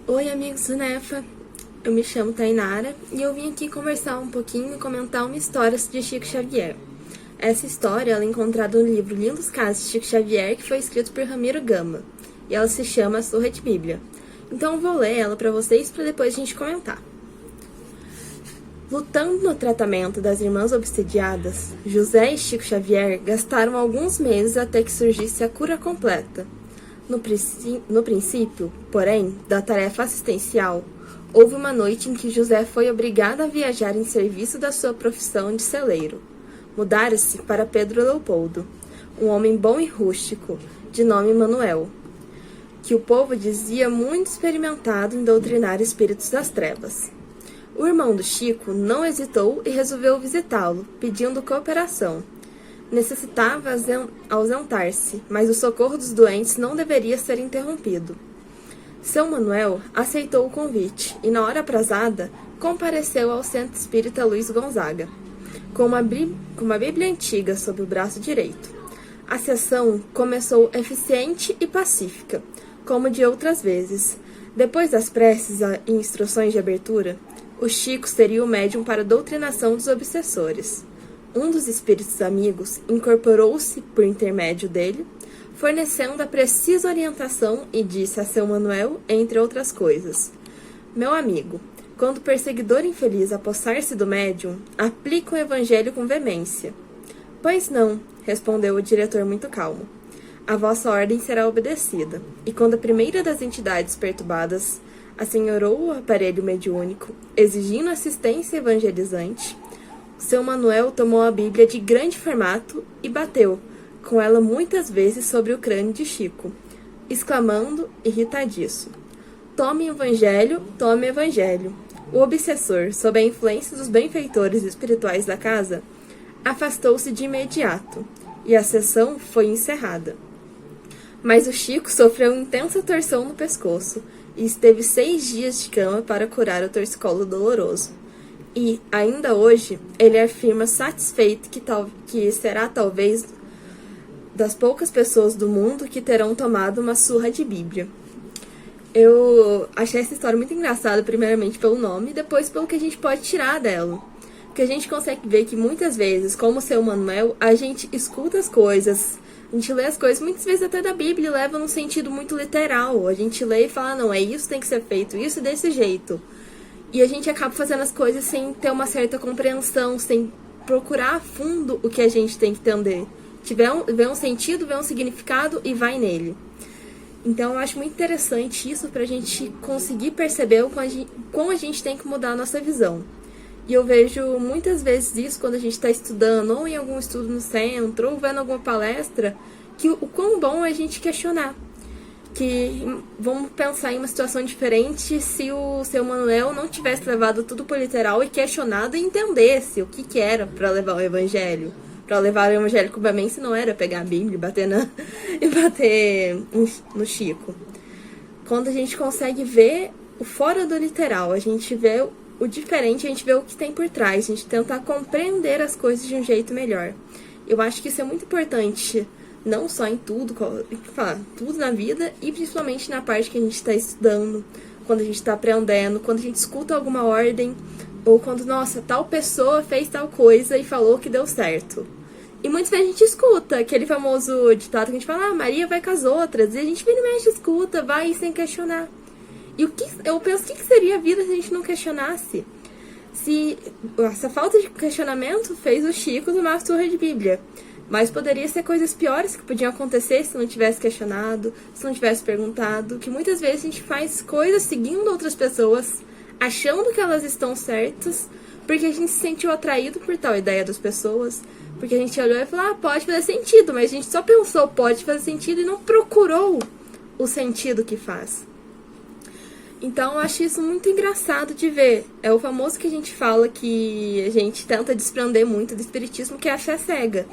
Oi, amigos do Nefa. Eu me chamo Tainara e eu vim aqui conversar um pouquinho e comentar uma história de Chico Xavier. Essa história ela é encontrada no livro Lindos Casos de Chico Xavier, que foi escrito por Ramiro Gama, e ela se chama A Surra de Bíblia. Então eu vou ler ela para vocês para depois a gente comentar. Lutando no tratamento das irmãs obsidiadas, José e Chico Xavier gastaram alguns meses até que surgisse a cura completa. No princípio, porém, da tarefa assistencial, houve uma noite em que José foi obrigado a viajar em serviço da sua profissão de celeiro. Mudara-se para Pedro Leopoldo, um homem bom e rústico, de nome Manuel, que o povo dizia muito experimentado em doutrinar espíritos das trevas. O irmão do Chico não hesitou e resolveu visitá-lo, pedindo cooperação. Necessitava ausentar-se, mas o socorro dos doentes não deveria ser interrompido. Seu Manuel aceitou o convite e, na hora aprazada, compareceu ao Centro Espírita Luiz Gonzaga, com uma Bíblia antiga sob o braço direito. A sessão começou eficiente e pacífica, como de outras vezes. Depois das preces e instruções de abertura, o Chico seria o médium para a doutrinação dos obsessores. Um dos espíritos amigos incorporou-se por intermédio dele, fornecendo a precisa orientação e disse a seu Manuel, entre outras coisas: Meu amigo, quando o perseguidor infeliz apossar-se do médium, aplica o evangelho com veemência. Pois não, respondeu o diretor muito calmo. A vossa ordem será obedecida. E quando a primeira das entidades perturbadas assenhorou o aparelho mediúnico, exigindo assistência evangelizante, seu Manuel tomou a Bíblia de grande formato e bateu com ela muitas vezes sobre o crânio de Chico, exclamando, irritadiço: Tome o Evangelho, tome o Evangelho. O obsessor, sob a influência dos benfeitores espirituais da casa, afastou-se de imediato, e a sessão foi encerrada. Mas o Chico sofreu intensa torção no pescoço e esteve 6 dias de cama para curar o torcicolo doloroso. E, ainda hoje, ele afirma satisfeito que será talvez das poucas pessoas do mundo que terão tomado uma surra de Bíblia. Eu achei essa história muito engraçada, primeiramente pelo nome, e depois pelo que a gente pode tirar dela. Porque a gente consegue ver que muitas vezes, como o seu Manuel, a gente escuta as coisas, a gente lê as coisas, muitas vezes até da Bíblia, e leva num sentido muito literal. A gente lê e fala, não, é isso, tem que ser feito, isso desse jeito. E a gente acaba fazendo as coisas sem ter uma certa compreensão, sem procurar a fundo o que a gente tem que entender. Vê um sentido, vê um significado e vai nele. Então eu acho muito interessante isso pra gente conseguir perceber como a gente tem que mudar a nossa visão. E eu vejo muitas vezes isso quando a gente está estudando, ou em algum estudo no centro, ou vendo alguma palestra, que o quão bom é a gente questionar. Que vamos pensar em uma situação diferente se o seu Manuel não tivesse levado tudo por literal e questionado e entendesse o que era para levar o evangelho. Para levar o evangelho com veemência não era pegar a Bíblia e bater, e bater no Chico. Quando a gente consegue ver o fora do literal, a gente vê o diferente, a gente vê o que tem por trás, a gente tenta compreender as coisas de um jeito melhor. Eu acho que isso é muito importante, não só em tudo na vida, e principalmente na parte que a gente está estudando, quando a gente está aprendendo, quando a gente escuta alguma ordem, ou quando, nossa, tal pessoa fez tal coisa e falou que deu certo. E muitas vezes a gente escuta aquele famoso ditado que a gente fala, Maria vai com as outras, e a gente vira e mexe, escuta, vai sem questionar. E eu penso, o que seria a vida se a gente não questionasse? Se essa falta de questionamento fez o Chico tomar a surra de Bíblia. Mas poderia ser coisas piores que podiam acontecer se não tivesse questionado, se não tivesse perguntado. Que muitas vezes a gente faz coisas seguindo outras pessoas, achando que elas estão certas, porque a gente se sentiu atraído por tal ideia das pessoas, porque a gente olhou e falou, pode fazer sentido, mas a gente só pensou, pode fazer sentido, e não procurou o sentido que faz. Então eu acho isso muito engraçado de ver. É o famoso que a gente fala que a gente tenta desprender muito do espiritismo, que é a fé cega.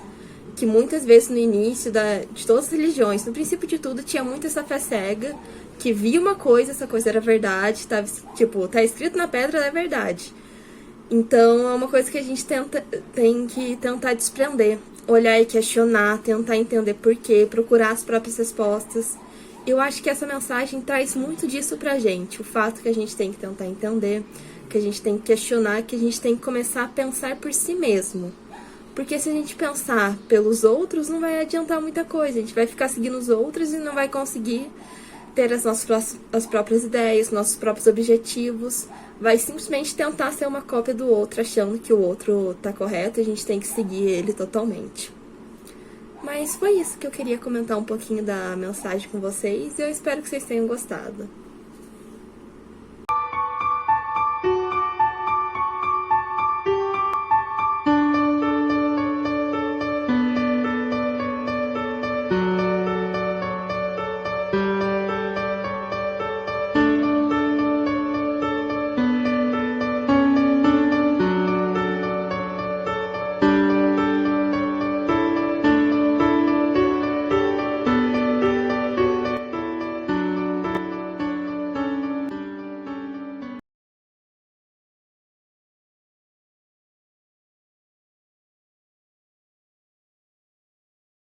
Que muitas vezes no início de todas as religiões, no princípio de tudo, tinha muito essa fé cega, que via uma coisa, essa coisa era verdade, tá escrito na pedra, é verdade. Então é uma coisa que a gente tem que tentar desprender, olhar e questionar, tentar entender por quê, procurar as próprias respostas. Eu acho que essa mensagem traz muito disso pra gente, o fato que a gente tem que tentar entender, que a gente tem que questionar, que a gente tem que começar a pensar por si mesmo. Porque se a gente pensar pelos outros, não vai adiantar muita coisa, a gente vai ficar seguindo os outros e não vai conseguir ter as próprias ideias, nossos próprios objetivos, vai simplesmente tentar ser uma cópia do outro, achando que o outro tá correto e a gente tem que seguir ele totalmente. Mas foi isso que eu queria comentar um pouquinho da mensagem com vocês e eu espero que vocês tenham gostado.